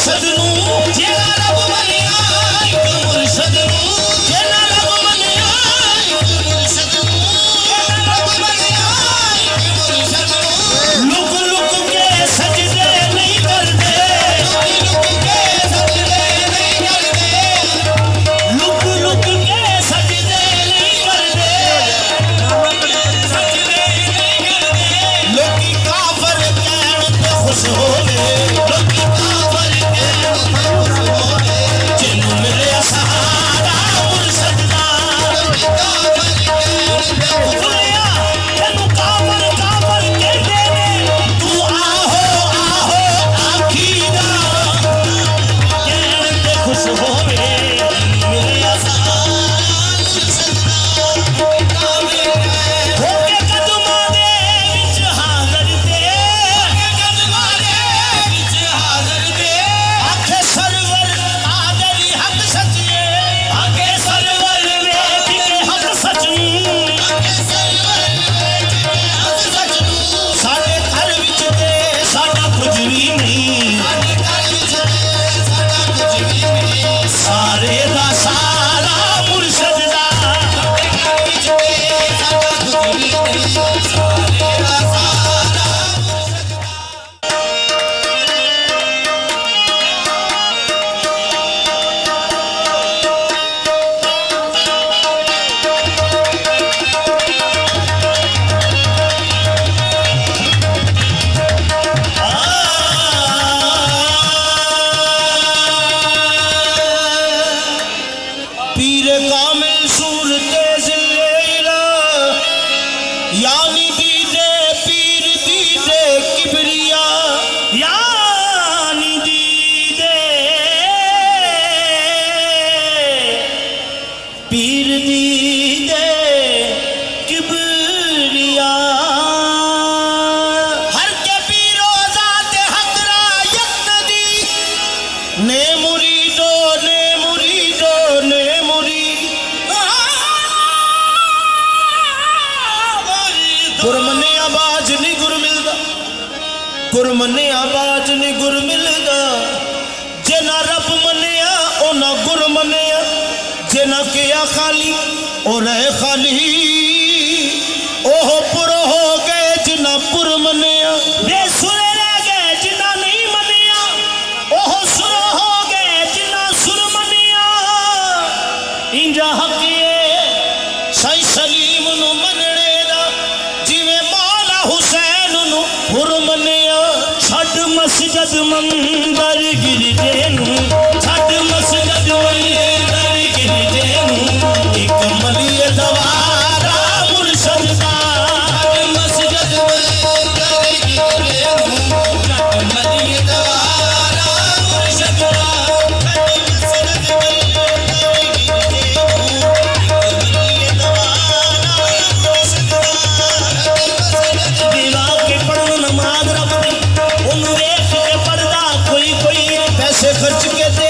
मुर्शद नू जेड़ा रब मनिया एक मुर्शद नू जेड़ा रब मनिया एक मुर्शद नू जेड़ा रब मनिया एक मुर्शद नू लुक लुक के सजदे नहीं करदे लुक के सजदे नहीं करदे लुक लुक के सजदे नहीं करदे सजदे नहीं करदे लोकी काफर कहण ते खुश होवे लोकी काफर कहण ते खुश होवे जिन्नू मिले सहारा मुर्शद दा लोकी काफर कहण ते खुश होया जिन्नू काफर काफर कहदे ने तू आहो आहो आखीदा कहण ते खुश होवे मिले सहारा मुर्शद दा होके कदमां दे विच हाज़र ते कदमां दे विच हाज़र ते आखे सरवर आदरी हक सचिए आखे सरवर वेख के हक सचू आखे सरवर वेख के हक सचू साडे घर विच ते साडा कुछ भी नहीं साडे घर विच ते साडा कुछ भी नहीं सारे दा सारा मुर्शद दा साडे घर विच ते साडा कुछ भी नहीं सारे दा सारा मुर्शद दा पीर कामिल सूरते ज़िल्लेला यानी दीदे पीर दीदे किबरिया यानी दीदे पीर दीदे किबरिया हर के पीरो ज़ाते हक़रा यक नदी ने मुरीदो ने मुरीदो ने गुरमने आवाज नहीं गुर मिलदा गुरमने आवाज नहीं गुर मिलदा जेना रब मनिया ओना गुर मनिया जेना किया खाली ओ रहे खाली ओह पुर हो गए जिना पुर मनिया बेसुरे रह गए जिना नहीं मनिया ओह सुर हो गए जिना सुर मनिया इंजा हकिए साईं सलीम नु मनने दा जिवें मौला हुसैन नु हुर मनिया छड़ मस्जिद मंबर गिरदे नु छड़ मस्जिद मंबर गिरदे नु एक मलिए दवारा मुर्शद दा छड़ मस्जिद मंबर गिरदे नु एक मलिए दवारा मुर्शद दा छड़ मस्जिद मंबर गिरदे नु एक मलिए दवारा मुर्शद दा दीवा के पढ़न नमाज रब दी ओनू वेख के पढ़दा कोई कोई पैसे खर्च के दे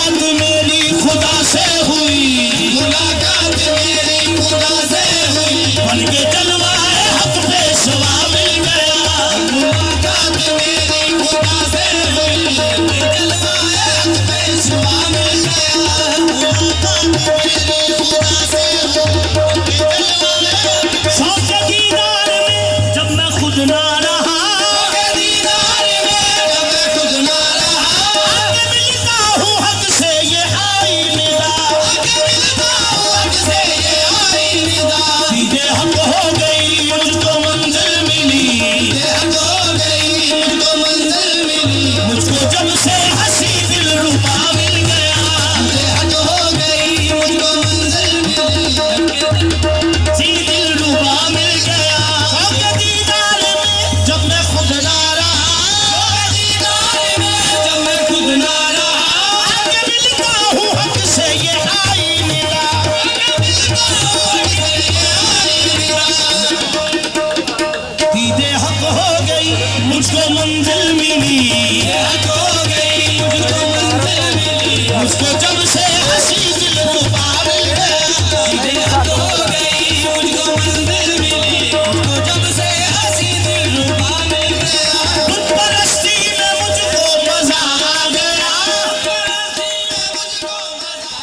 मुलाकात मेरी खुदा से हुई, मुलाकात मेरी खुदा से हुई, बन के जलवाए हक पेशवा मिल गया, मुलाकात मेरी खुदा से हुई, बन के जलवाए हक पेशवा मिल गया, मुलाकात मेरी खुदा से हुई, बन के जलवाए शौक दीदार में जब मैं खुद ना रहा, शौक दीदार में जब मैं खुद ना रहा, आगे मिलता हूँ हक से ये आई निदा, आगे मिलता हूँ हक से ये आई निदा, सीधे हक हो गई मुझको मंजिल मिली, सीधे हक हो गई मुझको मंजिल मिली, मुझको जब से हंसी दिल रुबा मिल गया, सीधे हक हो गई मुझको मंजिल मिली, सी दिल रुबा मिल गया, शौक दीदार में जब मैं खुद ना रहा, शौक दीदार में जब मैं खुद ना रहा, आगे मिलता हूँ हक से ये आई निदा, आगे मिलता हूँ हक से ये आई निदा, सीधे हक हो गई मुझको मंजिल मिली, सीधे हक हो गई मुझको मंजिल मिली, मुझको जब से हंसी दिल रुबा मिल गया, सीधे हक हो गई मुझको मंजिल मिली, मुझको जब से हंसी दिल रुबा मिल गया, खुद परस्ती में मुझको मजा आ गया, खुद परस्ती में मुझको मजा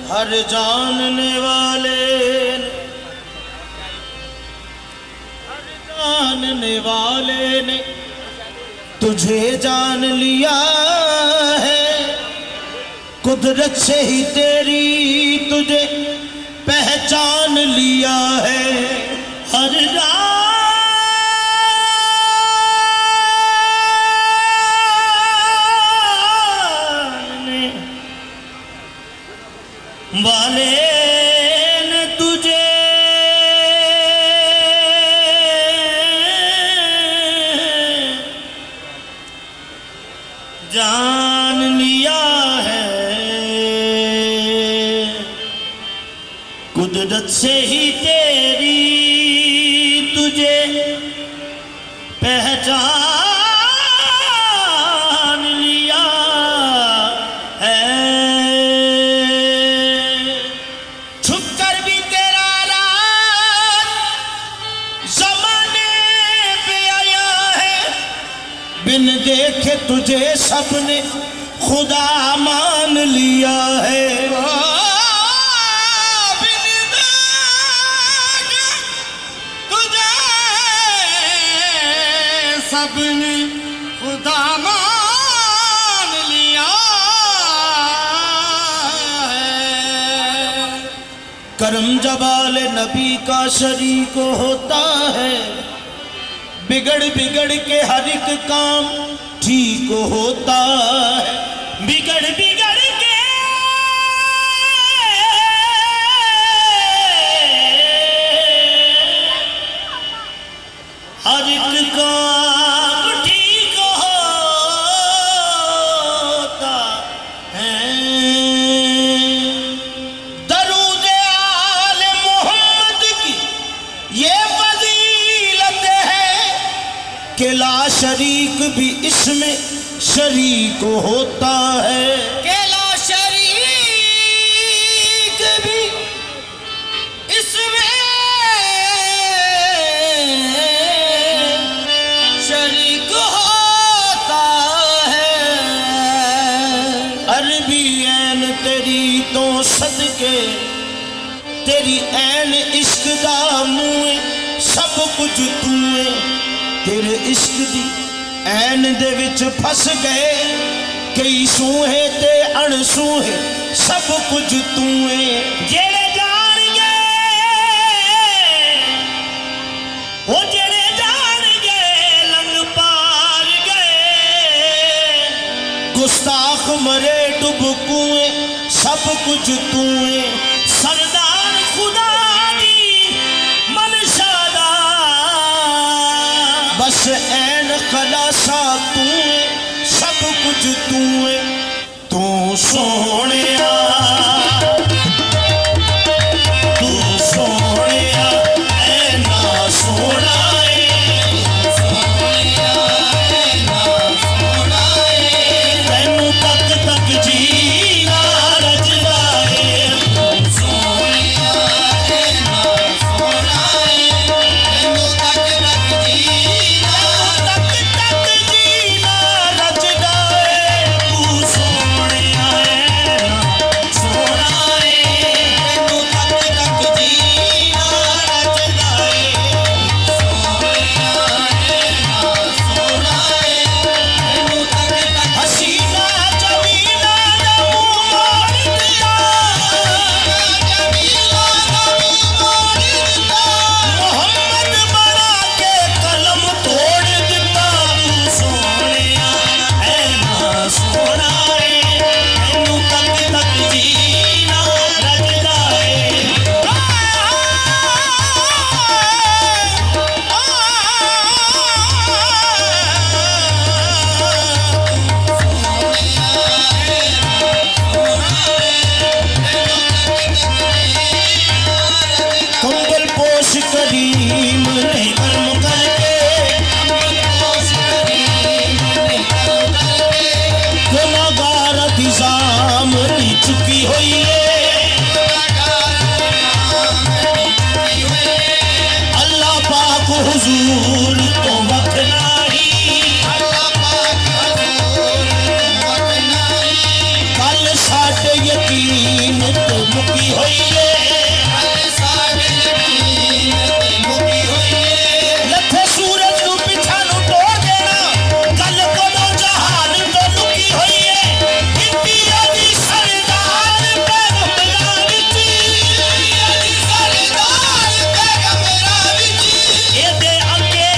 हर जानने वाले ने तुझे जान लिया है, कुदरत से ही तेरी तुझे पहचान लिया है, हर जानने वाले ने तुझे जान लिया है, कुदरत से ही तेरी तुझे पहचान लिया है, छुप कर भी तेरा राज जमाने पे आया है, बिन देखे तुझे सबने खुदा मान लिया है, बिन देखे तुझे सबने खुदा मान लिया है, करम जबाल नबी का शरीक होता है, बिगड़ बिगड़ के हर एक काम ठीक होता है, बिगड़ बिगड़ के हर एक काम ठीक होता है, दरूद आले मोहम्मद की ये फजीलत है कि ला शरीक भी इसमें शरीक होता है, कि ला शरीक भी इसमें शरीक होता है, अरबी ऐन तेरी तो सदके तेरी ऐन इश्क दा मुए सब कुछ तूए, तेरे इश्क दी ऐन दे विच फस गए कई सूहे ते अणसूहे सब कुछ तू है। जेड़े जान गए वो जेड़े जान गए लंग पार गए। गुस्ताख मरे डुब कुएं सब कुछ तू है। सरदार खुदा दी मनशादा बस ऐन खलासा तू है। सब कुछ तू है। तू सोनिया तू सोनिया ऐना सोना है। सोनिया ऐना सोना है। तैनू तक तक जीना रजदा है। सोनिया ऐना सोना है। तैनू तक तक जीना रजदा है। तू सोनिया ऐना सोना है। तैनू तक तक जीना रजदा है। सोनिया ऐना सोना है। तैनू तक तक हसीना जमीला दा मुंह मोड़ दिता। जमीला दा मुंह मोड़ दिता। मोहम्मद बना के कलम तोड़ दिता। तू सोनिया ऐना सोना है। तैनू तक तक जीना रजदा है। कंबल पोश करीम ने कर्म करके। गुनाहगार दी जाम ली चुकी हुई है। अल्लाह पाक हुजूर तो वक्त नाही। कल साडे यकीन तो मुकी हुई है। लथे सूरज नू पिछा नू तोड़ देना। कल कोलों जहान तो लुकी हुई है। इंडिया दी सरदार पैगंबरां विच। इंडिया दी सरदार पैगंबरां विच। एदे अगे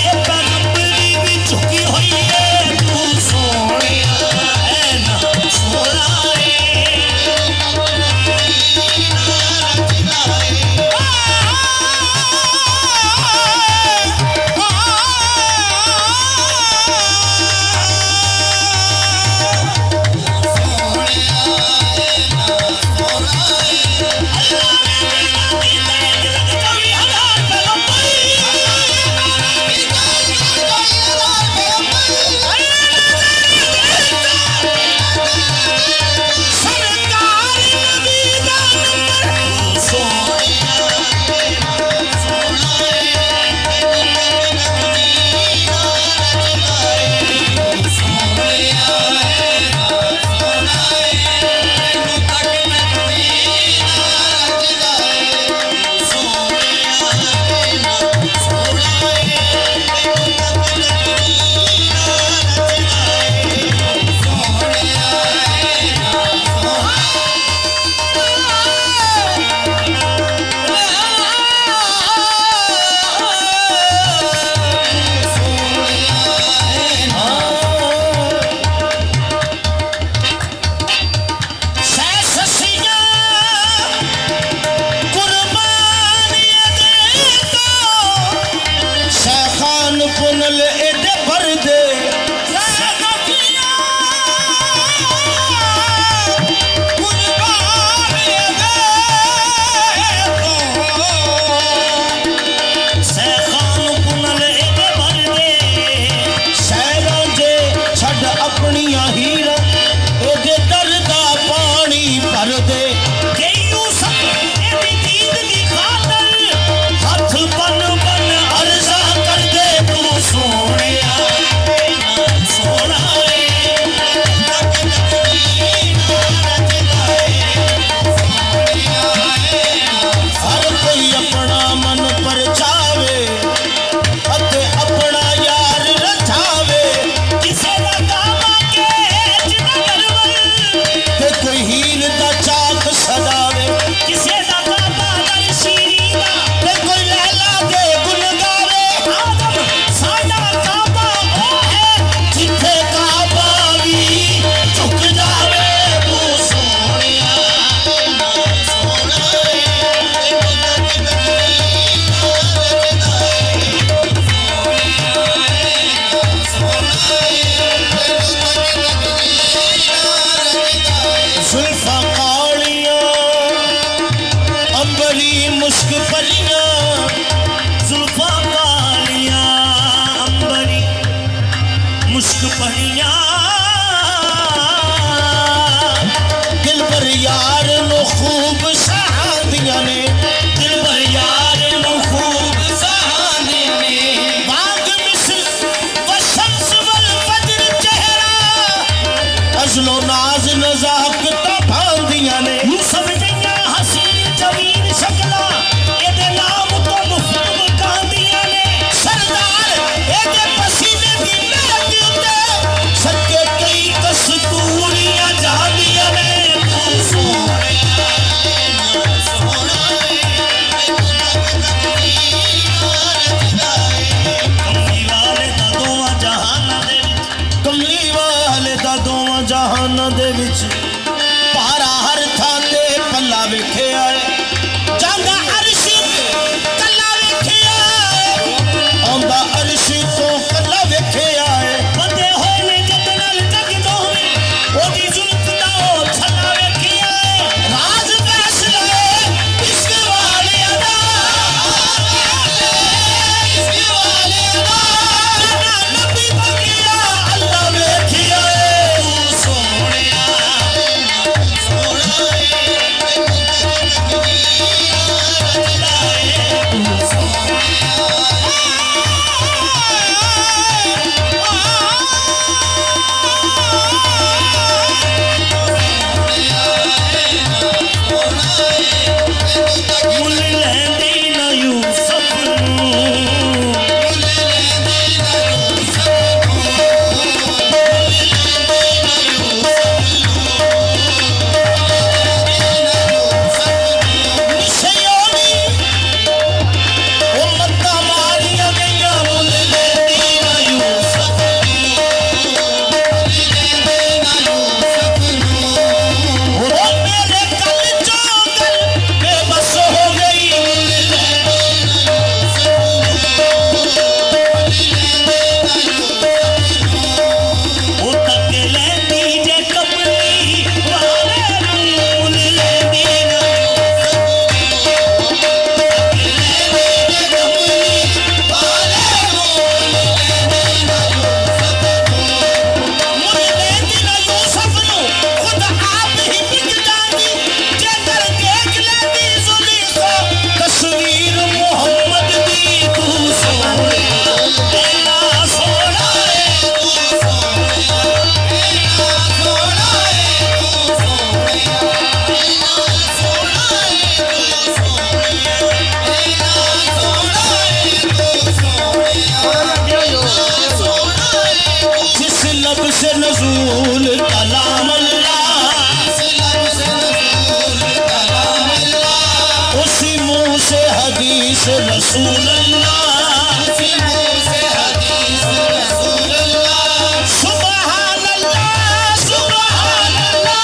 इसी मुंह से हदीस रसूल अल्लाह, इसी मुंह से हदीस रसूल अल्लाह। सुभान अल्लाह, सुभान अल्लाह,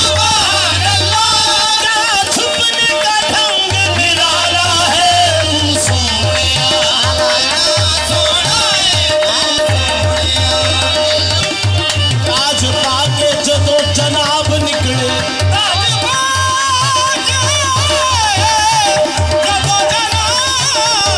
सुभान अल्लाह। क्या छुपने का ढंग निराला है सोनिया सोना ताज पाके जदों जनाब निकले, ताज पाके जदों जनाब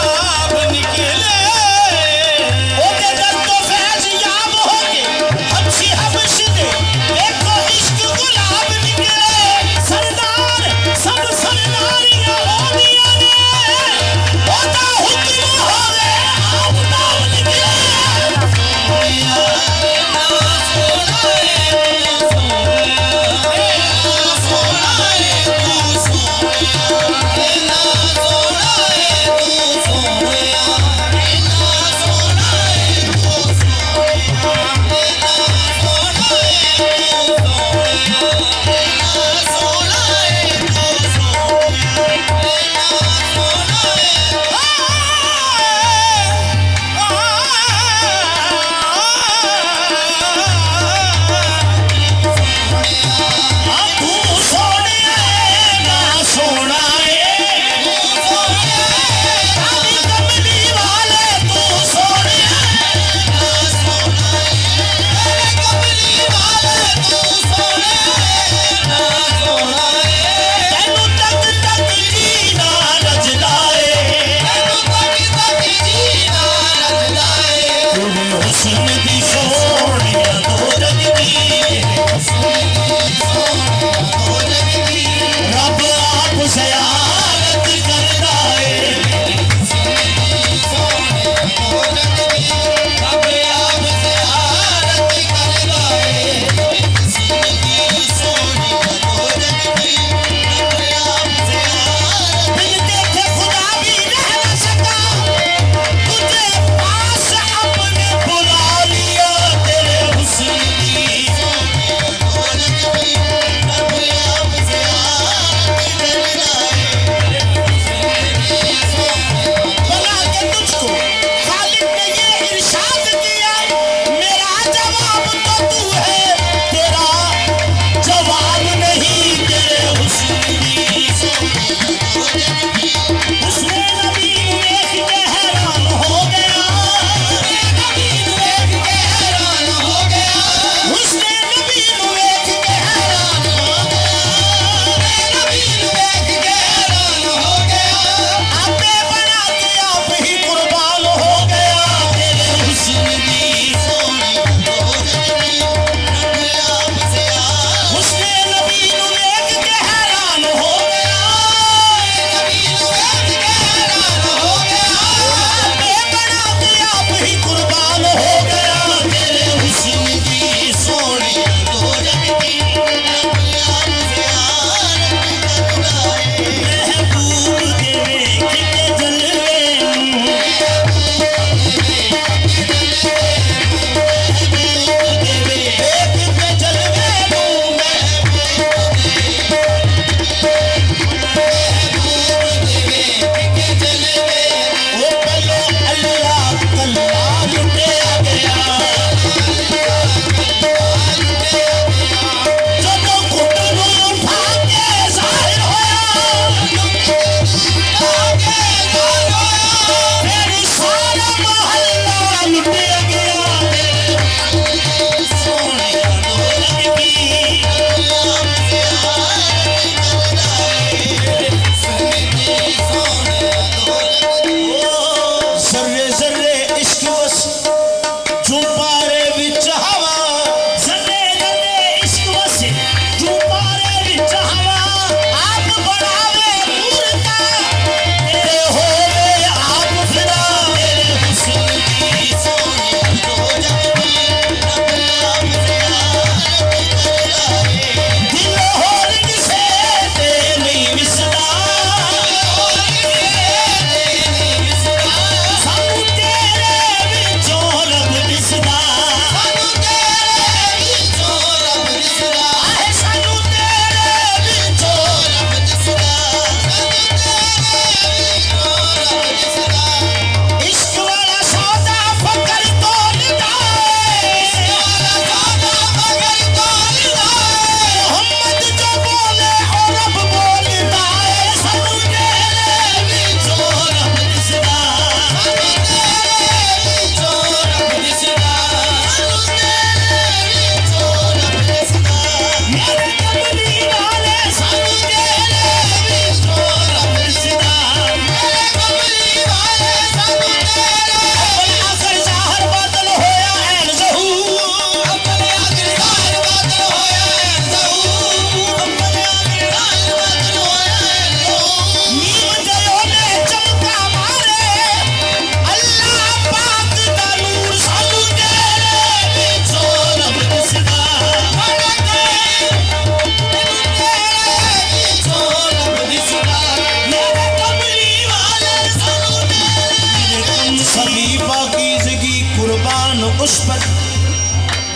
मुझ पर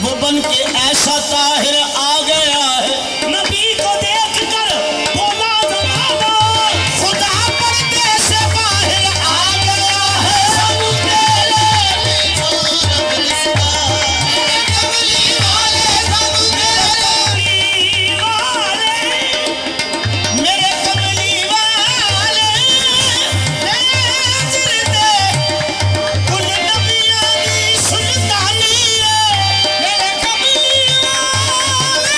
वो बन के ऐसा ताहिर आ गया है, नबी को देख कर बोला जमाना खुदा पर्दे से बाहर आ गया है। सब तेरे कमली वाले सब कमली वाले, मेरे कमली वाले नजरते कुल नबियां दी सुल्तानी है। मेरे कमली वाले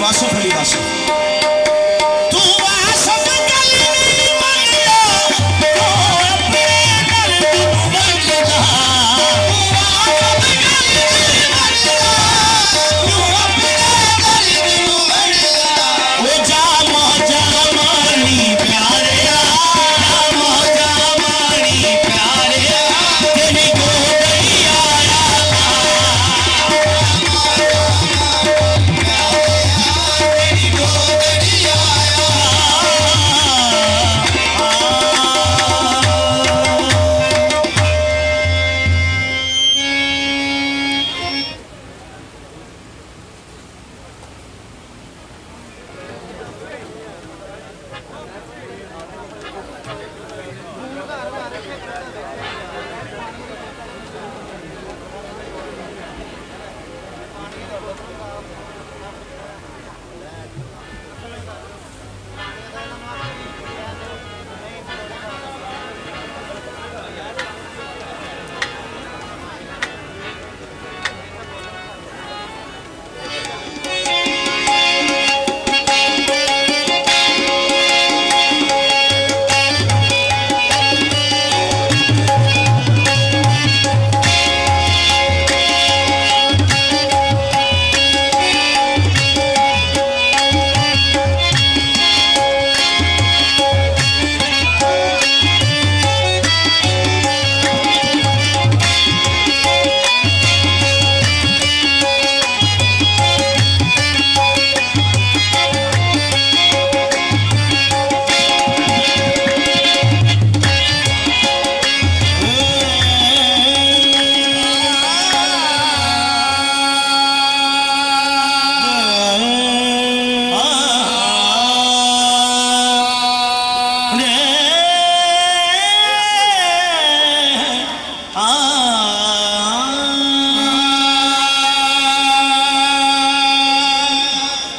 वासफ अली वासफ तू वासफ गली नहीं मंगदा तो अपने दर्द नू मंगदा तू वासफ गली नहीं मंगदा तू अपने दर्द नू मंगदा ओ जा मौजा मानी प्यारिया जा मौजा मानी प्यारिया तेरी गोदड़ी आया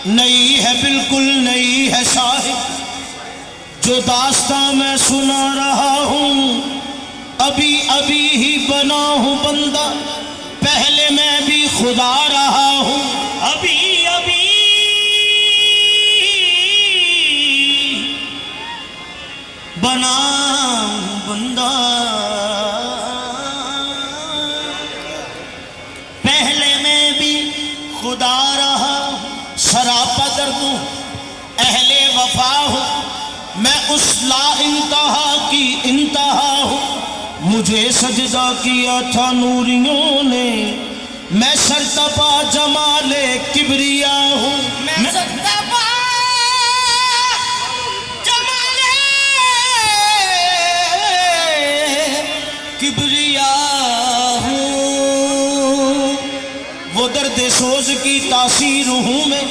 नई है बिल्कुल नई है साहिब जो दास्तां मैं सुना रहा हूँ अभी अभी ही बना हूँ बंदा पहले मैं भी खुदा रहा हूँ अभी अभी बना हूँ बंदा पहले मैं भी खुदा रहा सरापा दर्द हूँ अहले वफा हूँ मैं उस ला इंतहा की इंतहा हूँ मुझे सजदा किया था नूरियों ने मैं सरतपा जमाले किबरिया हूँ मैं सरतपा जमाले किबरिया हूँ वो दर्द सोज की तासीर हूँ मैं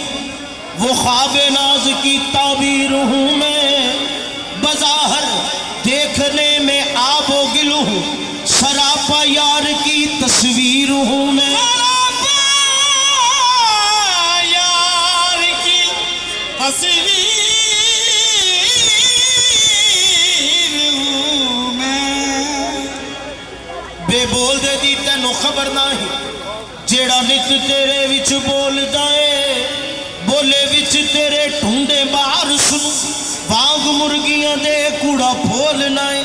वो ख्वाब नाज की ताबीर हूँ मैं बज़ाहर देखने में आबो गिल हूँ सरापा यार की तस्वीर हूँ मैं यार की तस्वीर हूँ मैं बेबोल दे दी तेनों खबर नहीं जेड़ा नित तेरे विच बोलदा है बोले विच तेरे ढूंढे बाहर सुन वांग मुर्गियां दे कूड़ा फोलना है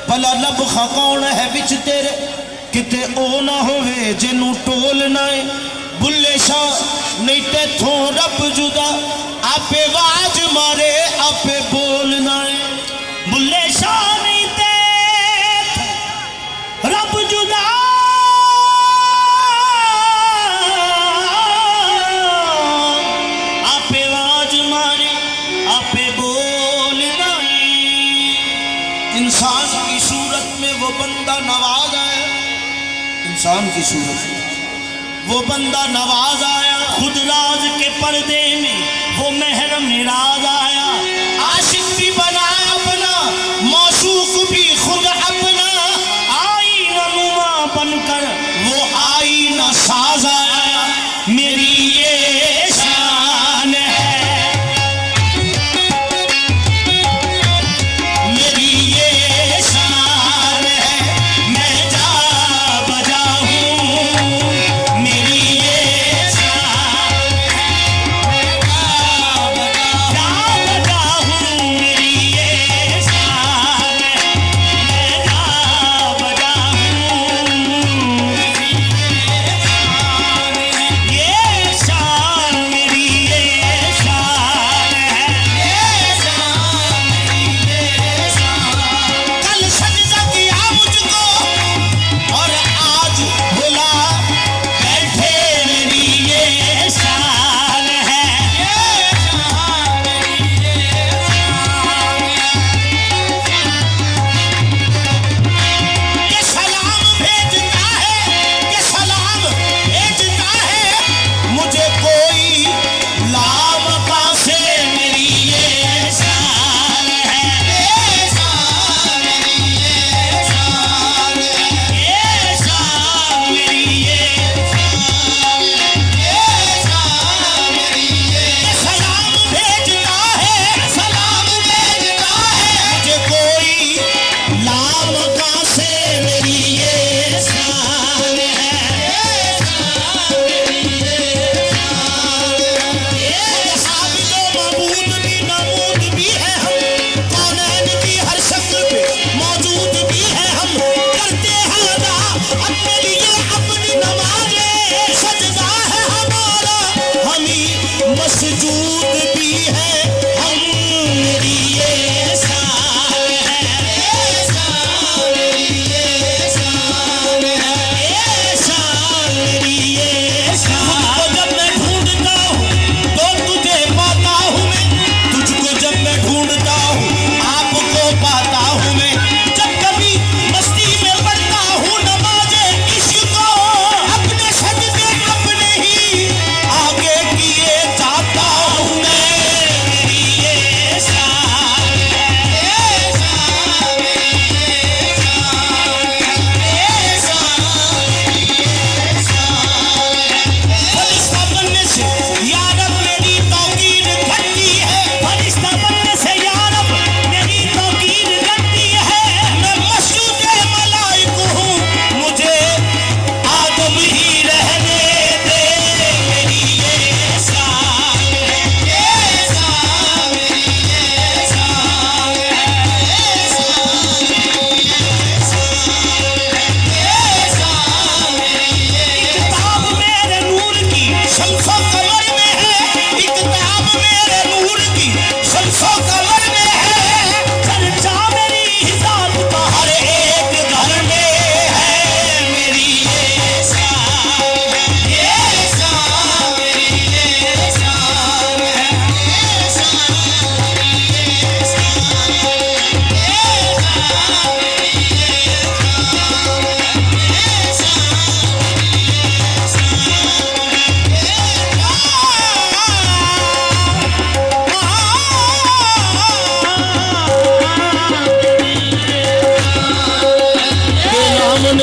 भला लब खा कौन है विच तेरे किते ओ ना होवे जिन्नू टोलना है बुल्ले शाह नहीं ते थो रब जुदा आपे आवाज मारे आपे बोलना है बुल्ले शाह नहीं ते रब जुदा इंसान की सूरत में वो बंदा नवाज आया इंसान की सूरत में वो बंदा नवाज आया खुद राज के पर्दे में वो महरम निराज आया आशिक भी बना अपना मौसूक भी खुद अपना आई न नुमा बनकर वो आई न साज आया मेरी ये शान है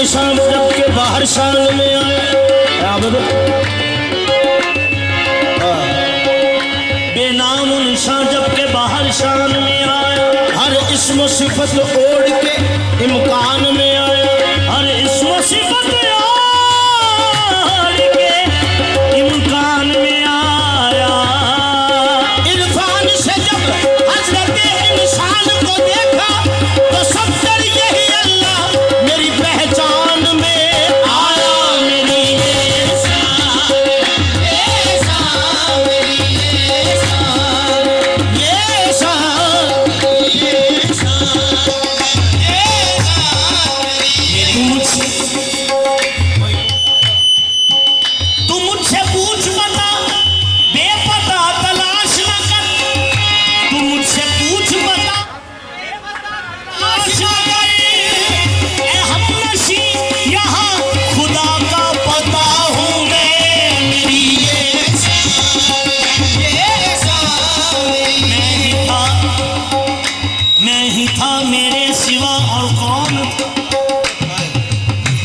निशान जब के बाहर शान में आया, बेनाम निशान जब के बाहर शान में आया, हर इस्म सिफत ओढ़ के इम्कान में आया, हर इस्म सिफत ओढ़ के इम्कान में आया। इरफान से जब हजरत इंसान को देखा तो सब डर यही अल्लाह मेरी पहचान में आया। मेरी तू मुझसे पूछ बता, बेपता तलाश न कर। तू मुझसे पूछ बता, तलाश न कर। ए हमनशी यहाँ खुदा का पता हूँ मैं। मेरी मैं ही था मेरे सिवा और कौन था?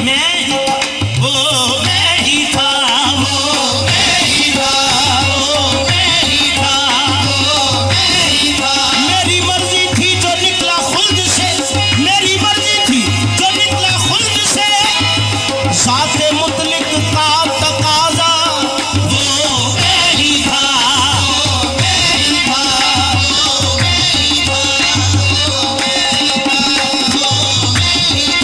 मैं ही था, वो मैं ही था, वो मैं ही था, वो मैं ही था, वो मैं ही था। मेरी मर्जी थी जो निकला खुल्द से, मेरी मर्जी थी जो निकला खुल्द से। ज़ाते मुतलिक का तकाज़ा, वो मैं ही था, वो मैं ही था, वो मैं ही था, वो मैं ही था, वो मैं ही था।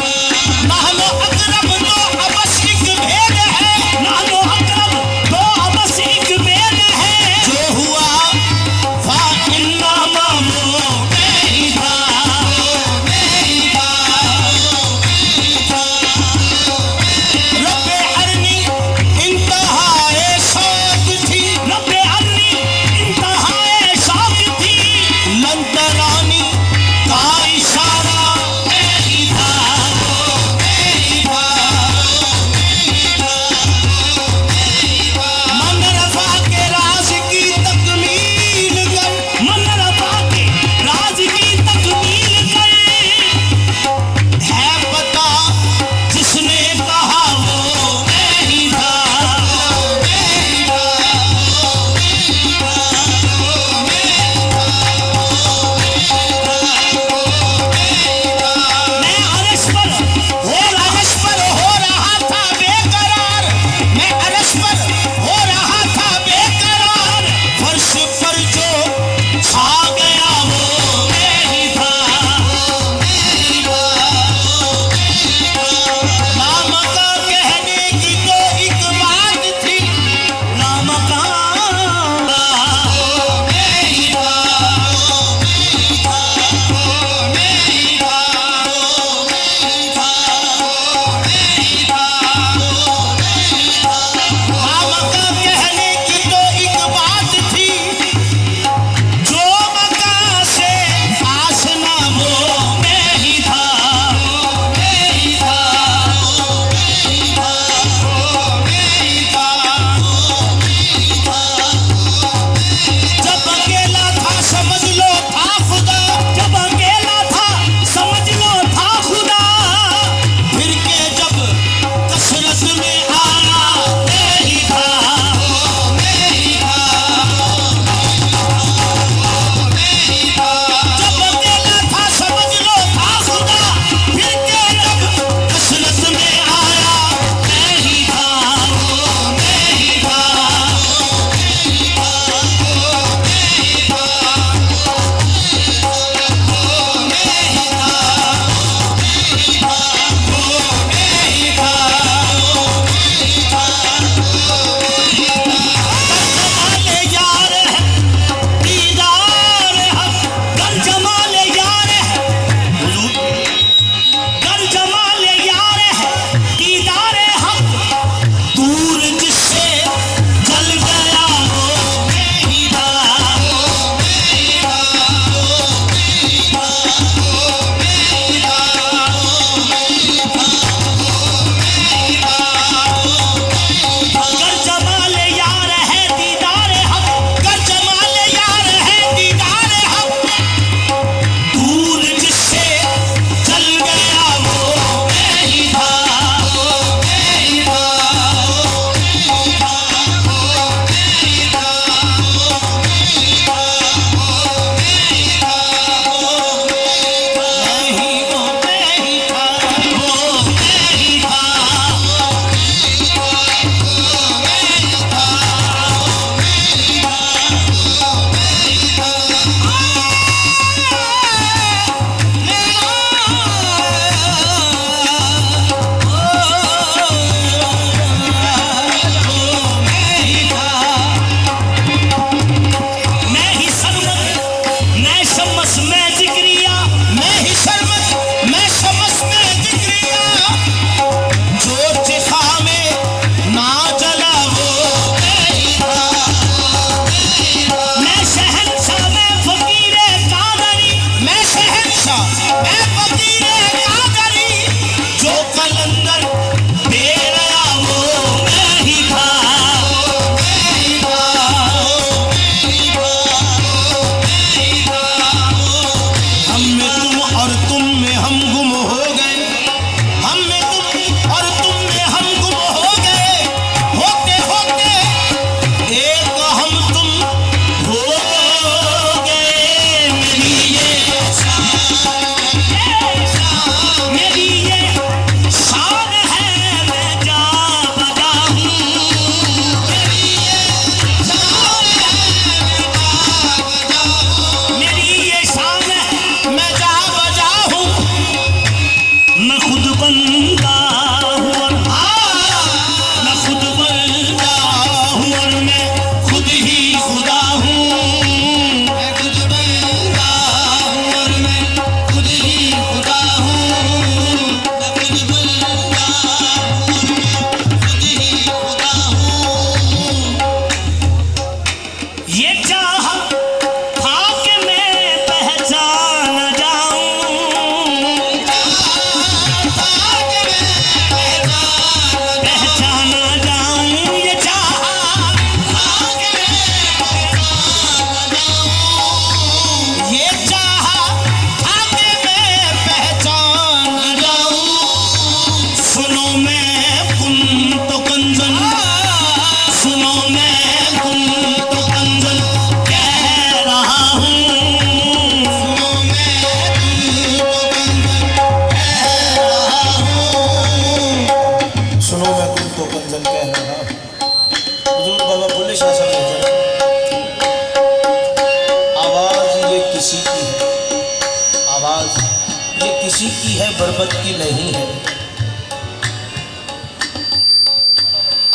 आवाज ये किसी की है, बरबत की नहीं है।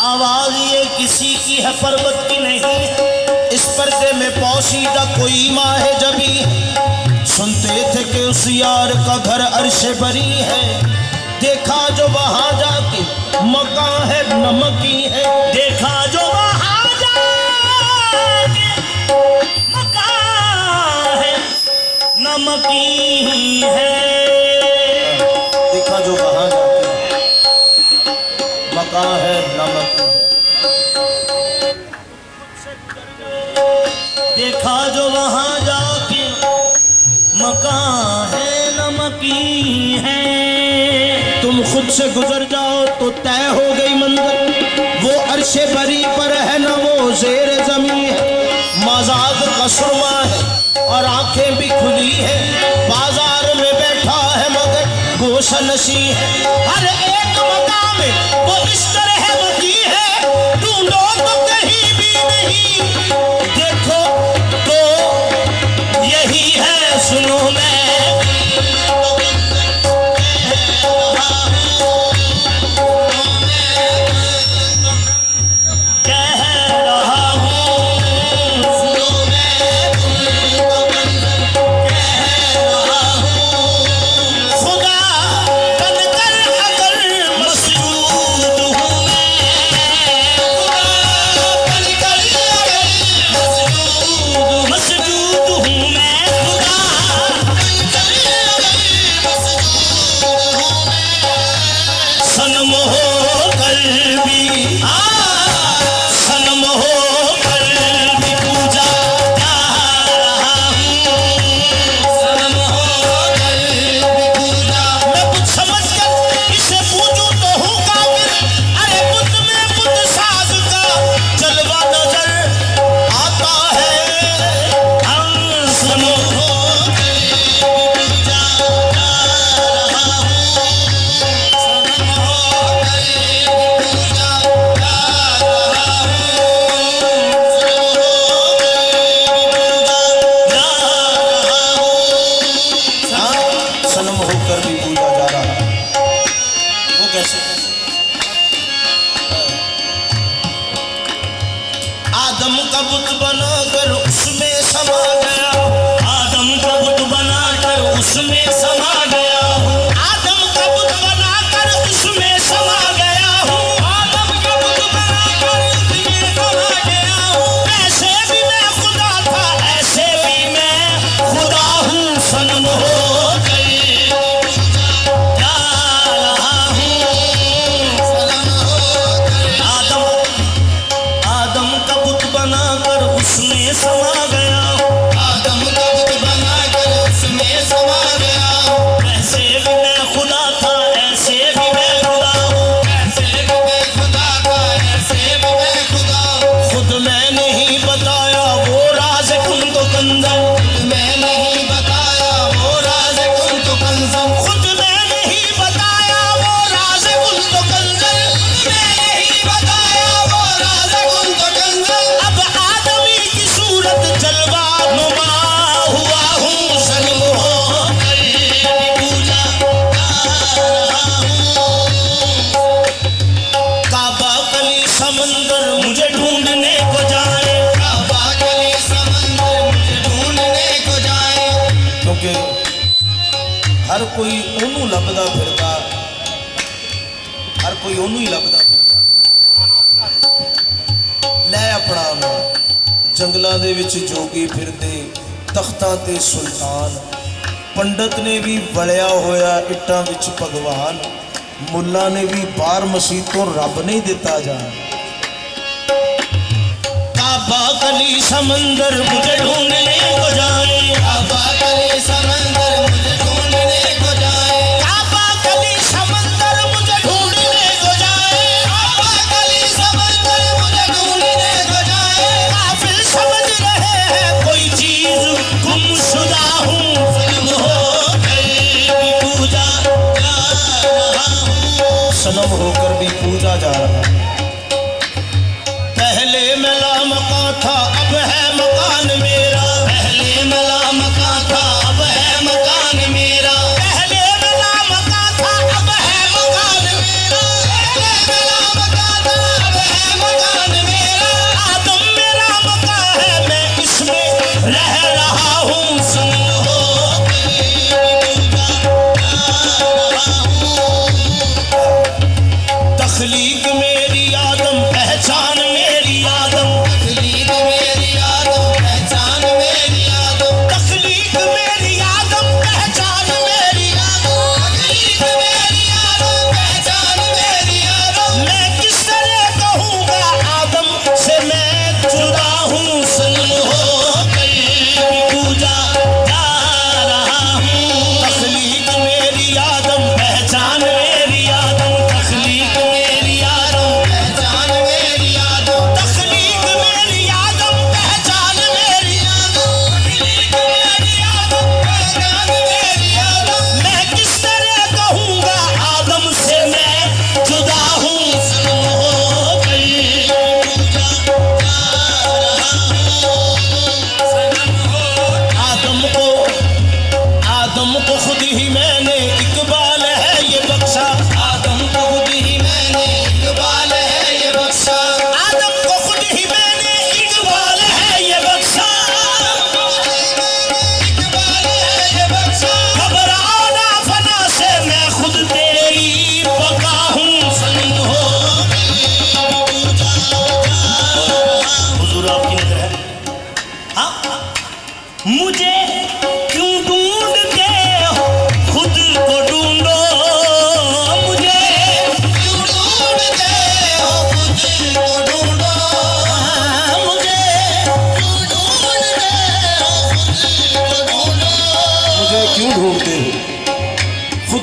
आवाज ये किसी की है, पर्वत की नहीं है। इस पर्दे में पोशीदा कोई माँ है जबी। सुनते थे कि उस यार का घर अर्शे बरी है। देखा जो वहां जाके मकान है नमकी है। देखा जो वहां जाके मकान है नमकी है। देखा जो वहां जाके मकान है नमकी है। देखा जो वहां जाके मकान है नमकी है। तुम खुद से गुजर जाओ तो तय हो गई मंजिल। वो अर्शे बरी पर है न वो ज़ेर ज़मीं है। मजाक का सुरमा है और आंखें भी खुली है। बाजार में बैठा है मगर गोशा नशी है। हर एक मकाम में वो इस तरह बकी है। ढूंढो तो कहीं भी नहीं, देखो तो यही है। सुनो मैं आदम का बुत बनाकर उसमें समा गया। आदम का बुत बनाकर उसमें समा गया हूँ। आदम का बुत बनाकर उसमें समा गया हूँ। आदम का बुत बनाकर उसमें समा गया हूँ। ऐसे भी मैं खुदा था, ऐसे भी मैं खुदा हूँ। सनम हो गई जा रहा हूँ। आदम का बुत बनाकर उसमें समा गया। आदम का बुत बनाकर उसमें समा गया। ऐसे भी मैं खुदा था, ऐसे भी मैं खुदा हूँ। ऐसे भी मैं खुदा था, ऐसे भी मैं खुदा हूँ। खुद मैं नहीं बताया वो राज कुन तो कंजम। मैं नहीं बताया वो राज कुन तो कंजम। खुद मैं नहीं बताया वो राज कुन तो कंजम। मैं नहीं बताया वो राज कुन तो कंजम। अब आदमी की सूरत जलवा नुमा हुआ हूँ। सनम हो गई पूजा काबा कली समंदर मुझे ढूंढने को जाए। काबा कली समंदर मुझे ढूंढने को जाए। क्योंकि हर कोई ओनू लभदा फिरदा, हर कोई ओनू ही लभदा फिरदा। ਲੈ ਆਪਣਾ ਨਾਮ ਜੰਗਲਾਂ ਦੇ ਵਿੱਚ ਜੋਗੀ ਫਿਰਦੇ, ਤਖਤਾਂ ਤੇ ਸੁਲਤਾਨ। ਪੰਡਤ ਨੇ ਵੀ ਵਲਿਆ ਹੋਇਆ ਇੱਟਾਂ ਵਿੱਚ ਭਗਵਾਨ। ਮੁੱਲਾ ਨੇ ਵੀ ਬਾਹਰ ਮਸੀਹ ਤੋਂ ਰੱਬ ਨਹੀਂ ਦਿੱਤਾ ਜਾਨ। काबा कली समंदर मुझे ढूंढने को जाए। काबा कली समंदर मुझे ढूंढने को जाए। काबा कली समंदर मुझे ढूंढने को जाए। काबा कली समंदर मुझे ढूंढने को जाए। काफिर समझ रहे हैं कोई चीज गुमशुदा हूँ। सनम हो गई पूजा जा रहा हूँ। सनम होकर भी पूजा जा रहा है। पहले मिला मकान था अब है मकान मेरा। पहले मिला मकान था अब है मकान मेरा।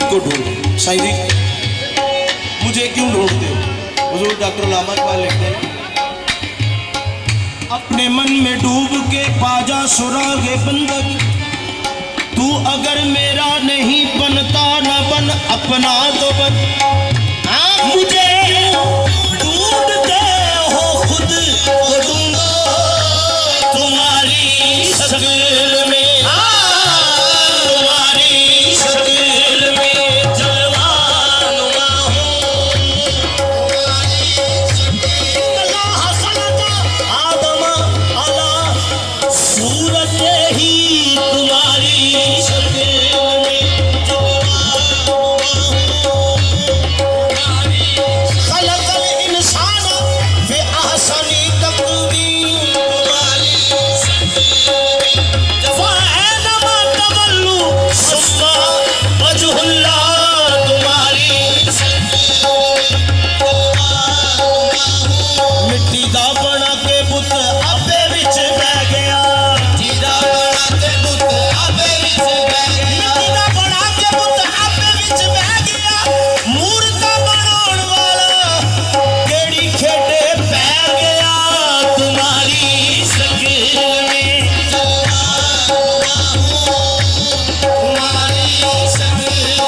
को ढूंढ। साईं जी मुझे क्यों ढूंढते हो? हुजूर डॉक्टर लामा इकबाल लिखते हैं, अपने मन में डूब के पाजा सुरागे बंदगी, तू अगर मेरा नहीं बनता न बन अपना तो बन। मुझे ढूंढते हो खुद को ढूंढो तुम्हारी शक्ल में, तुम्हारी शक्ल में जलवानुमा हूँ। अल्लाह खलका आदम अला सूरत ही तुम्हारी शक्ल में जलवानुमा हूँ। खलकल इंसान फी अहसनी तक़वीम, तुम्हारी फ़अैनमा तवल्लू सुम्मा वजहुल्लाह, तुम्हारी मिट्टी दा बना के पुत आपे विच बह गया, मिट्टी दा बना के पुत आपे विच बह गया, मूर्ता बनाउण वाला केड़ी खेडे पै गया, तुम्हारी शक्ल में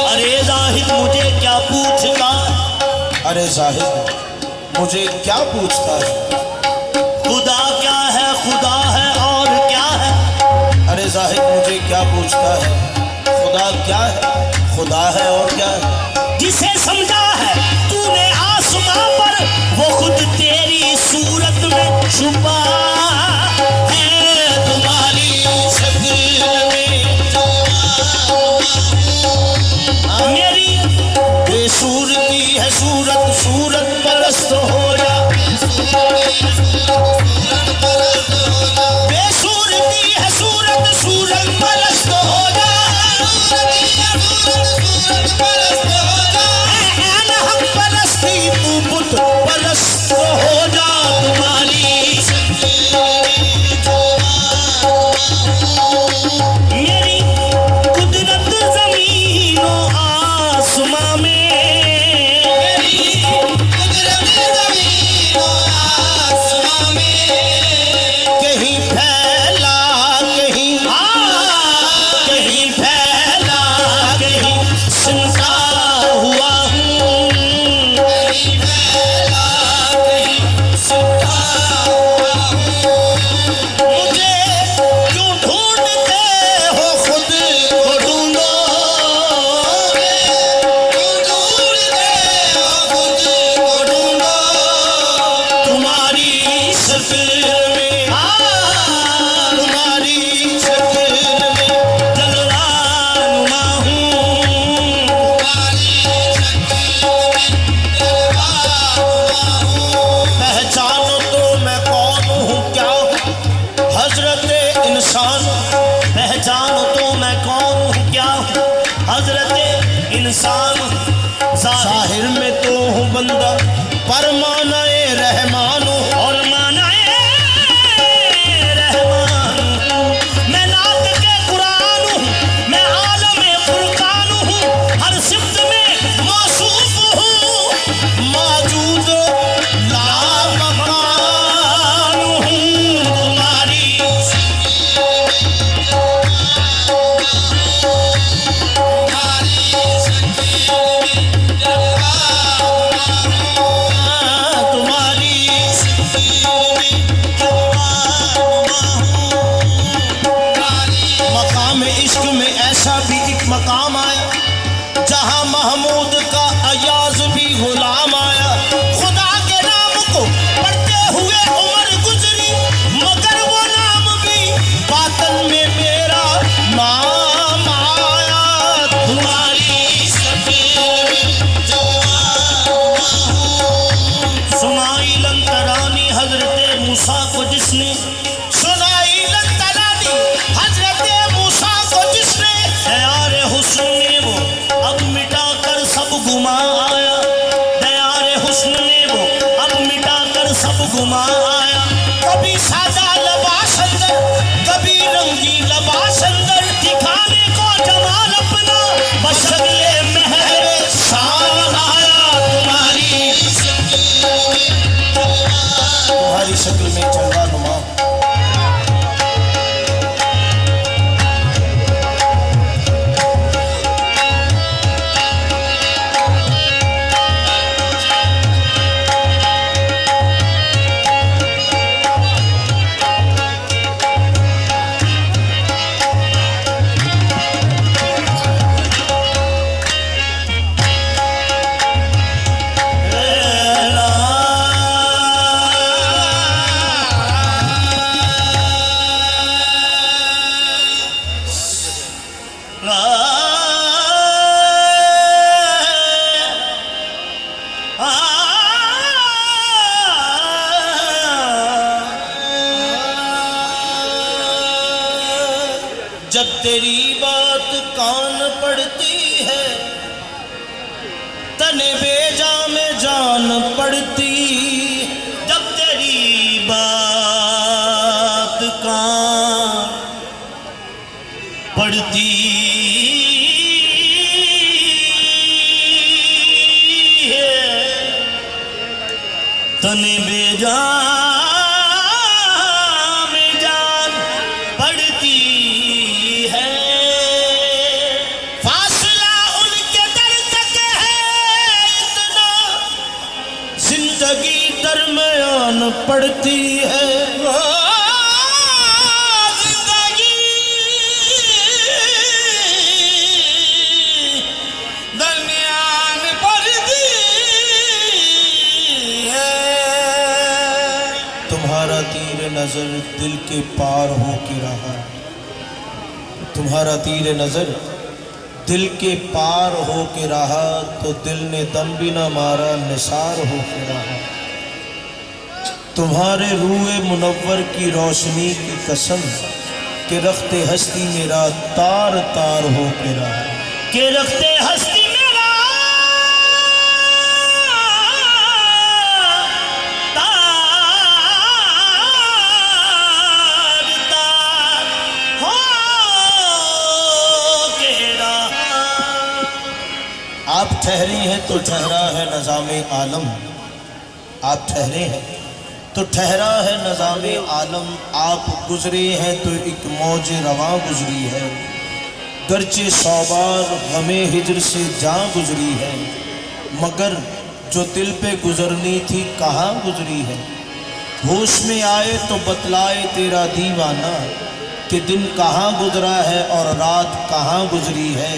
अरे जाहिद मुझे क्या पूछता, अरे जाहिद मुझे क्या पूछता है? खुदा क्या है, खुदा है और क्या है? अरे जाहिद मुझे क्या पूछता है? खुदा क्या है, खुदा है और क्या है? जिसे समझा है तूने आसमां पर वो खुद तेरी सूरत में छुपा है, तुम्हारी शक्ल में मेरी बेसूरती है सूरत, सूरत परस्त हो जा, बेसूरती है सूरत, सूरत परस्त हो जा, ऐन हक परस्ती तू बुत परस्त हो जा, तुम्हारी मेरी कुदरत जमीनों आसमां में, कहीं फैला कहीं कहीं फैला कहीं सुनता हुआ हूँ, कहीं फैला कहीं सुनता हुआ हूँ। मुझे क्यों ढूंढते हो खुद को ढूंढो, तुम्हारी शक्ल में, तुम्हारी शक्ल में जलवानुमा हूँ, पहचानो तो मैं कौन हूँ क्या हूँ, हजरत इंसान पहचानो तो मैं कौन हूँ क्या हूँ, हजरत इंसान जाहिर में तो हूँ बंदा पर मानाए रहमान हूँ, और मानाए रहमान हूँ। मैं नात के कुरान हूँ, मैं आलम फुरकान हूँ, हर सिफ्त में मौसूफ हूँ, मौजूद लामकान हूँ, तुम्हारी मकाम आया जहां महमूद का अयाज भी गुलाम आया, खुदा के नाम को पढ़ते हुए उम्र गुजरी, मगर वो नाम भी बातन में मेरा नाम आया, तुम्हारी शक्ल में सुनाई लंतरानी हजरत मूसा को जिसने, सुनाई लंतरानी हजरत मूसा को जिसने, दयारे हुस्न ने वो अब मिटा कर सब गुमा आया, दयारे हुस्न ने वो अब मिटा कर सब गुमा आया, कभी सादा लबास अंदर कभी रंगी लबास अंदर, दिखाने को जमाल अपना बशगले महल तेरी बात कान पड़ती है, तने बेजा में जान पड़ती। जब तेरी बात कान पड़ती है, तने बेजा में जान पड़ती है। फासला उनके दर तक है इतना, जिंदगी दरमियान पड़ती है। जिंदगी दरमियान पड़ती है। तुम्हारा तीर नजर दिल के पार हो के रहा, तुम्हारा तीर नजर दिल के पार हो के रहा, तो दिल ने दम भी न मारा, निसार हो के रहा। तुम्हारे रूए मुनव्वर की रोशनी की कसम, के रखते हस्ती मेरा तार तार हो के रहा, के रखते हस्ती मेरा तार तार हो के रहा। आप ठहरी हैं तो ठहरा है निज़ामे आलम, आप ठहरे हैं तो ठहरा है निज़ामे आलम। आप गुजरे हैं तो एक मौज रवां गुजरी है, गर्चे सौबार हमें हिजर से जां गुजरी है, मगर जो दिल पे गुजरनी थी कहाँ गुजरी है। होश में आए तो बतलाए तेरा दीवाना, कि दिन कहाँ गुजरा है और रात कहाँ गुजरी है।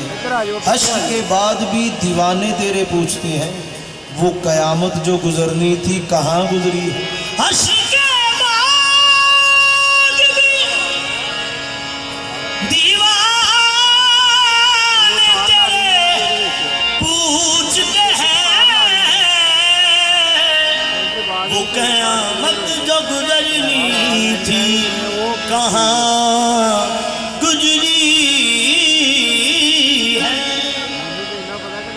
हश्र के बाद भी दीवाने तेरे पूछते हैं, वो कयामत जो गुजरनी थी कहाँ गुजरी है। हश्र के बाद भी दीवाने तेरे पूछते हैं, वो कयामत जो गुजरनी थी कहाँ गुजरी है।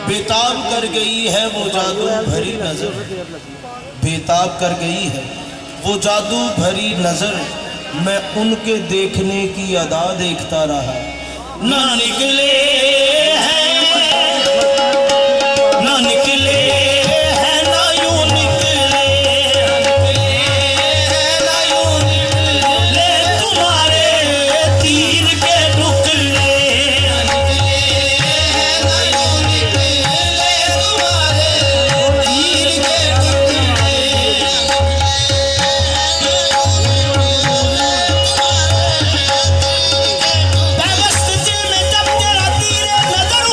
बेताब कर गई है वो जादू भरी नजर, बेताब कर गई है वो जादू भरी नजर, मैं उनके देखने की अदा देखता रहा। ना निकले हैं, ना निकले हैं, ना यूं निकले, ना यूं निकले तुम्हारे तीर के टुकड़े, ना यूं निकले तुम्हारे तीर के टुकड़े। बेबस दिल में जब तेरा तीर नजर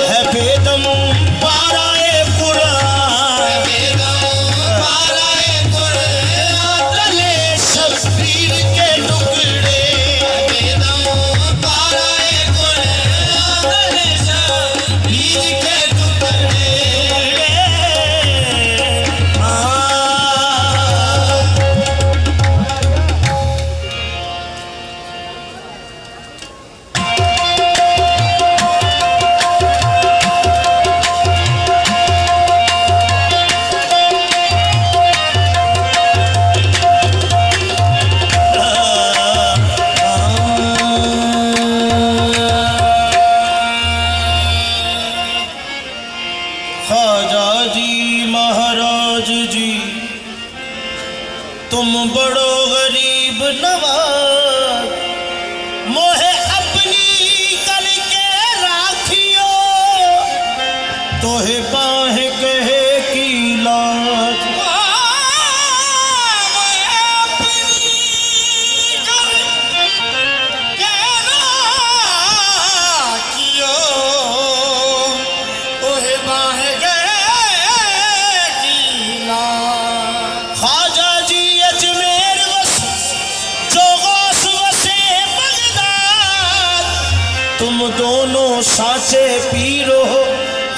है बेदम पाराए कुरान तले शब्बीर के टुकड़े ख्वाजा जी महाराज जी तुम बड़ो गरीब नवाज मोहे अपनी कल के राखियो तोहे बाहे कहे की लाज ख्वाजा जी अजमेर वस जो गौस वसे बगदाद तुम दोनों साचे पीरो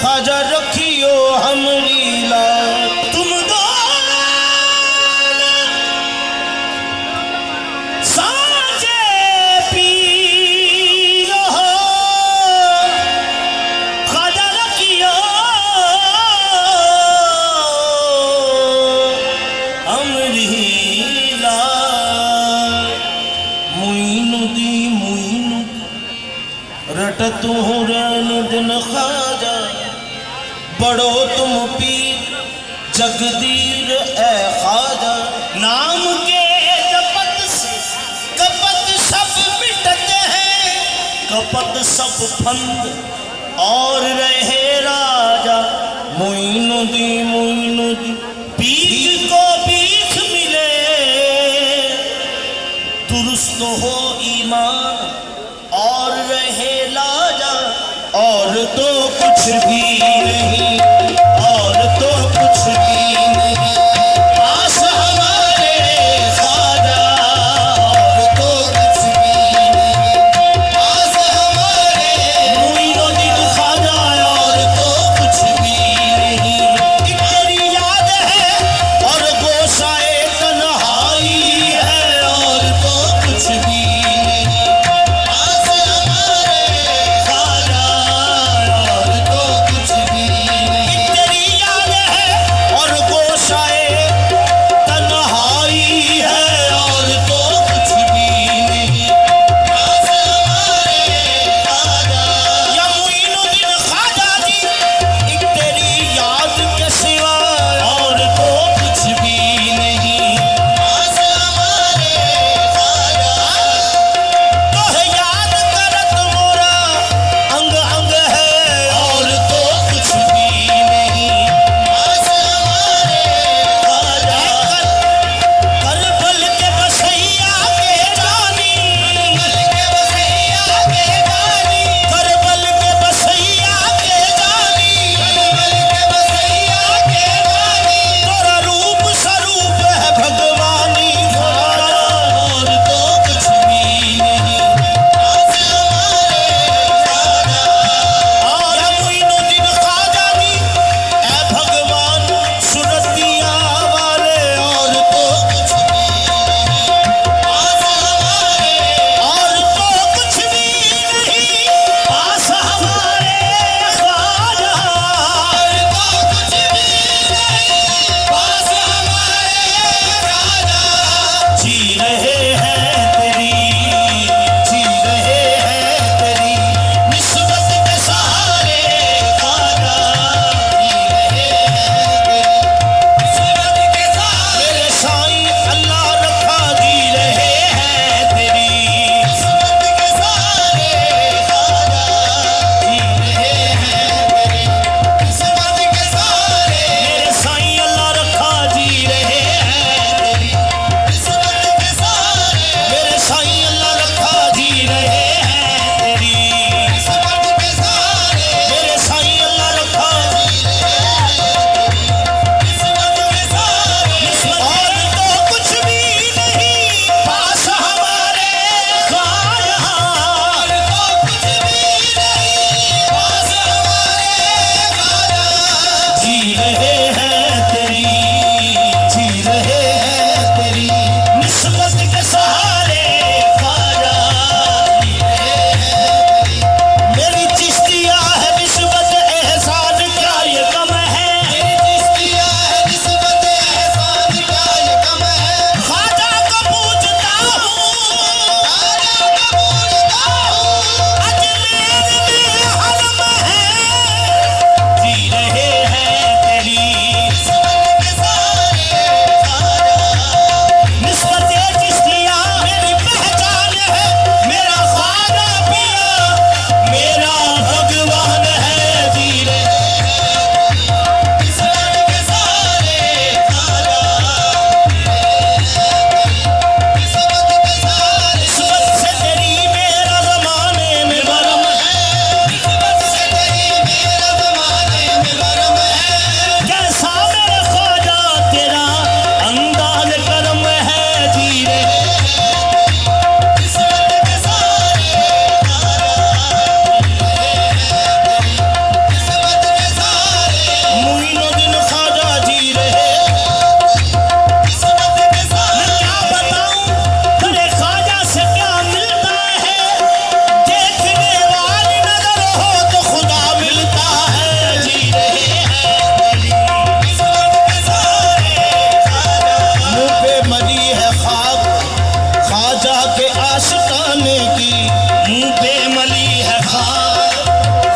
ख्वाजा रखियो हमरी लाज तुम दोनों साचे पीरो ख्वाजा रखियो अमरीला मुइनुद्दी मुइनुद रटतु रैन दिन ख्वाजा बड़ो तुम पीर जगदीर ए ख्वाजा नाम के जपत कपत सब मिटते हैं कपत सब फंद और रहे राजा मुइनुद्दी मुइनुद्दी पीर को भीख मिले दुरुस्त हो ईमान और रहे लाजा और तो कुछ भी नहीं और तो कुछ भी नहीं पास हमारे ख्वाजा और तो कुछ भी नहीं पास हमारे मुइनुद्दीन ख्वाजा और तो कुछ भी नहीं तेरी याद है और गोसाए तन्हाई है और तो कुछ भी नहीं पास हमारे ख्वाजा और तो कुछ भी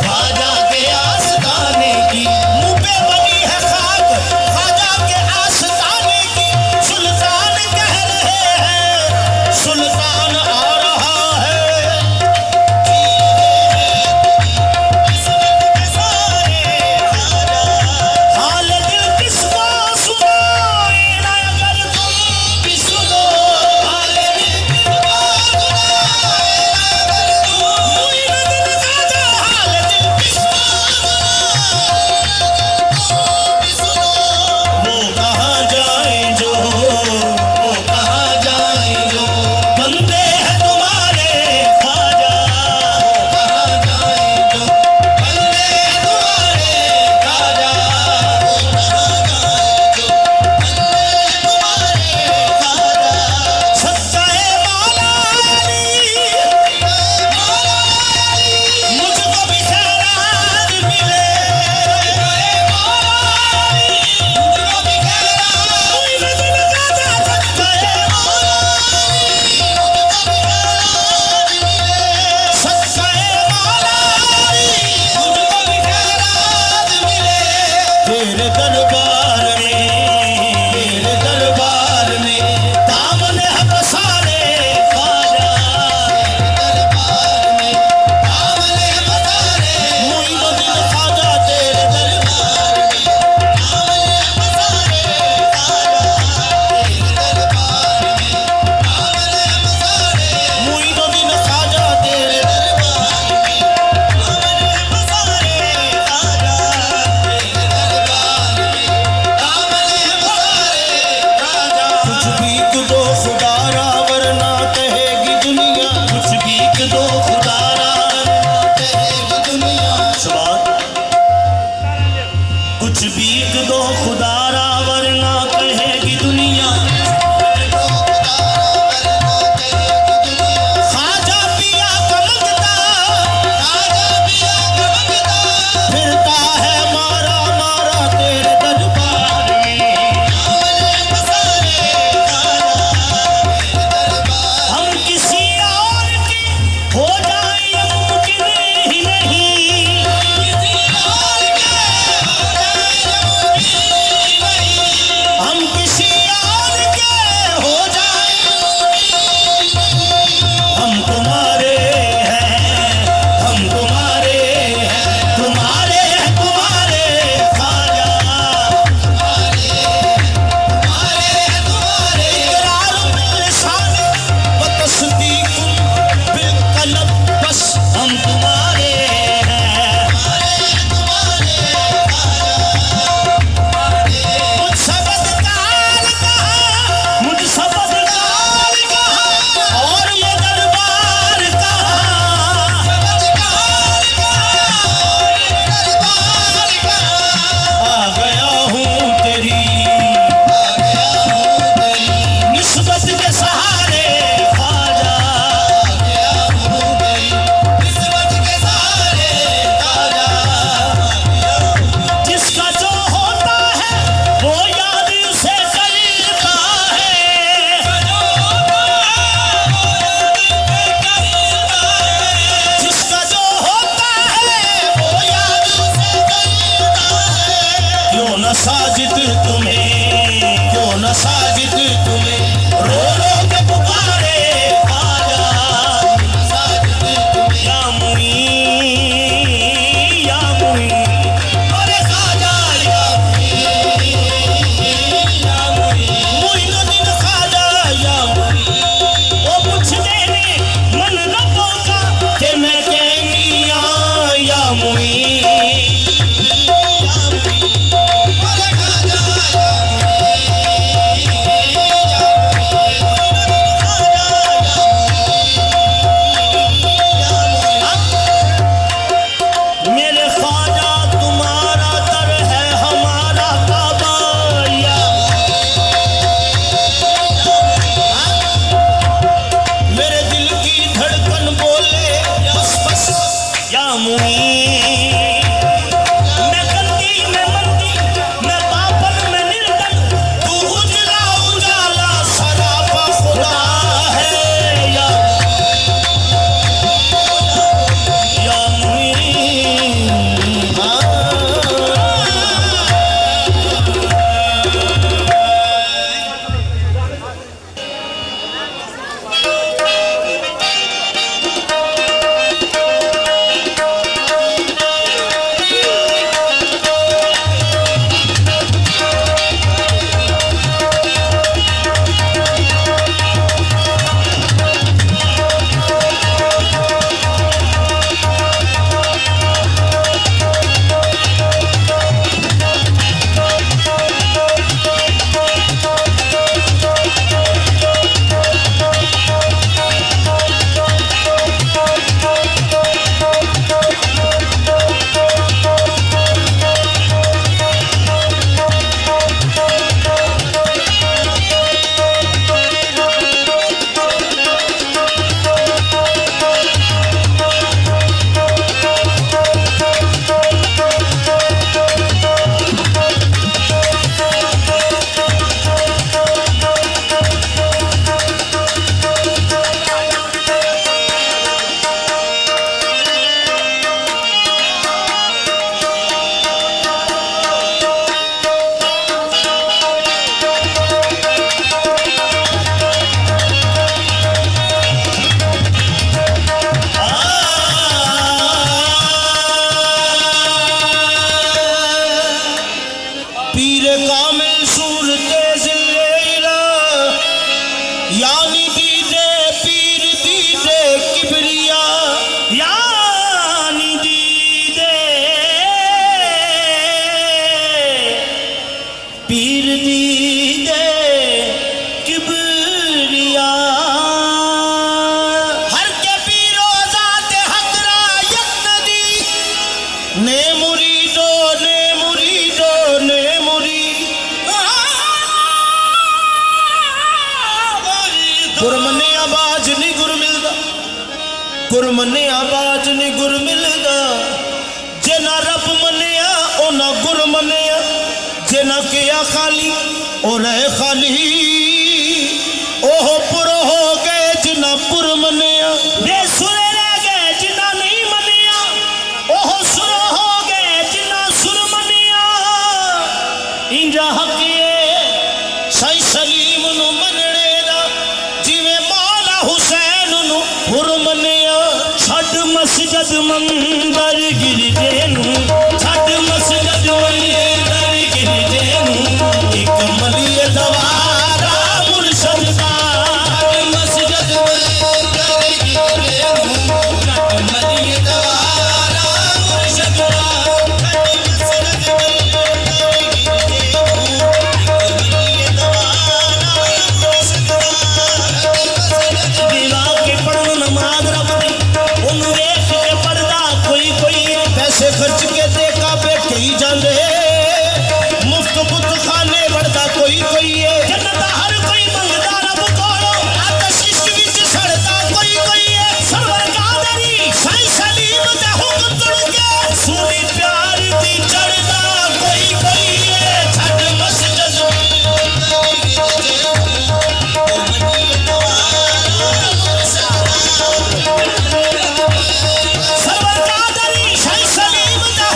ख्वाजा के आस्ताने की मुँह पे बनी है खाक ख्वाजा के आस्ताने की। सुल्तान कह रहे हैं सुल्तान आ रहा है। हाल दिल किसको सुनाए ना अगर तुम भी सुनो। हाल दिल किसको सुनाए ना अगर तुम मुइनुद्दीन ख्वाजा। हाल दिल किसको भी सुनो वो कहाँ जाए जो वो कहाँ जाए जो बंदे हैं तुम्हारे ख्वाजा। कहाँ जाए जो बंदे तुम्हारे ख्वाजा वो कहाँ जाए जो बंदे तुम्हारे ख्वाजा सच्चाए मौला अली मुझको भी खैरात मिले। मुझको भी खैरात मुइनुद्दीन ख्वाजा सच्चाए मौला सच्चाए मौला मुझको भी खैरात मिले तेरे दरबार में दामन हक सारे ख्वाजा। दरबार में आमले मसारे मुइनुद्दीन ख्वाजा तेरे दरबार आमले मसारे तेरे दरबार में आमले मसारे मुइनुद्दीन ख्वाजा तेरे दरबार में आमले मसारे तेरे दरबार में आमले मसारे कुछ भीख दो खुदारा वरना कहेगी दुनिया। कुछ भीख दो खुदारा तेरी दुनिया सवाल कुछ भीख दो खुदारा वरना कहेगी दुनिया। ख्वाजा पिया का मंगता फिरता है मारा मारा तेरे दरबार में। हम किसी और के हो जाए ये मुमकिन ही नहीं। हम किसी और के हो जाए हम तुम्हारे हैं तुम्हारे ख्वाजा। इकरार बिल्लिसान व तस्दीक बिलक़ल्ब बस हम तुम्हारे हैं। मुझसे बदकार कहा और ये दरबार कहा। आ गया हूँ तेरी निस्बत के सहारे ख्वाजा। जिसका जो होता है वो याद उसे करता है। जिसका जो होता है वो याद उसे करता है। क्यों न साजिद तुम्हें रो रो के पुकारे ख्वाजा। या मुईन अरे ख्वाजा या मुइनुद्दीन ख्वाजा या मुईन। वो पूछने में मन न पहुंचा कि मैं क्या मियां या मुईन। मेरे ख्वाजा तुम्हारा दर है हमारा काबा या मेरे दिल की धड़कन बोले बस बस या मुईन। मैं गंदी मैं मंदी मैं बापन मैं निर्धन तू उजला उजाला सरापा खुदा है या ने मुरीदो ने मुरीदो ने गुरमने आवाज नहीं गुर मिलदा गुरमने आवाज नहीं गुर मिलदा जेना रब मनिया ओना गुर मनिया जेना किया खाली ओ रहे खाली ओह पुर हो गए जिना पुर मनिया बेसुरे रह गए जिना नहीं मनिया ओह सुर हो गए जिना सुर मनिया इंजा हकिए साईं सलीम नु मनने दा जिवें मौला हुसैन नु पुर मनिया छड़ मस्जिद मंबर गिरजे नू छड़ मस्जिद मंबर गिरजे नू एक मलिए दवारा मुर्शद दा मस्जिद में कर गिरे मलिए दवारा मुर्शद दीवा के पढ़न नमाज रब दी ओनू वेख के पढ़दा कोई कोई पैसे खर्च के देखा बैठे ही जांदे मुफ्त बुत खाने बढ़दा कोई कोई है जन्नत हर कोई मंगदा रब कोलो आतश इश्क विच सड़दा कोई कोई है सरवर कादरी साईं सलीम दे हुक्म तुड़ के सूली प्यार दी चढ़दा कोई कोई है छड़ मस्जिद सरवर कादरी शाही सलीम दे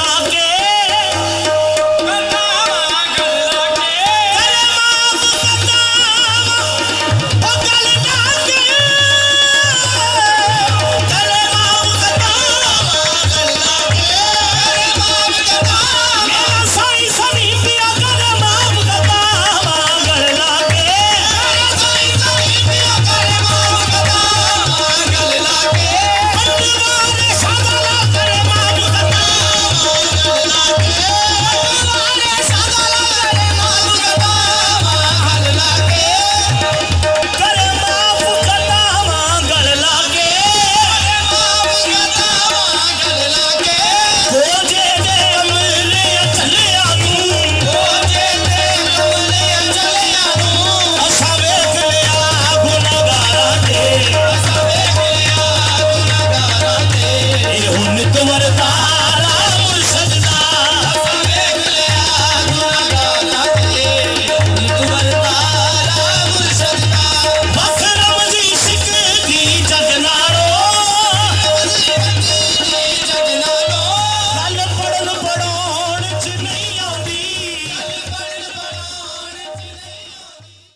खुदा के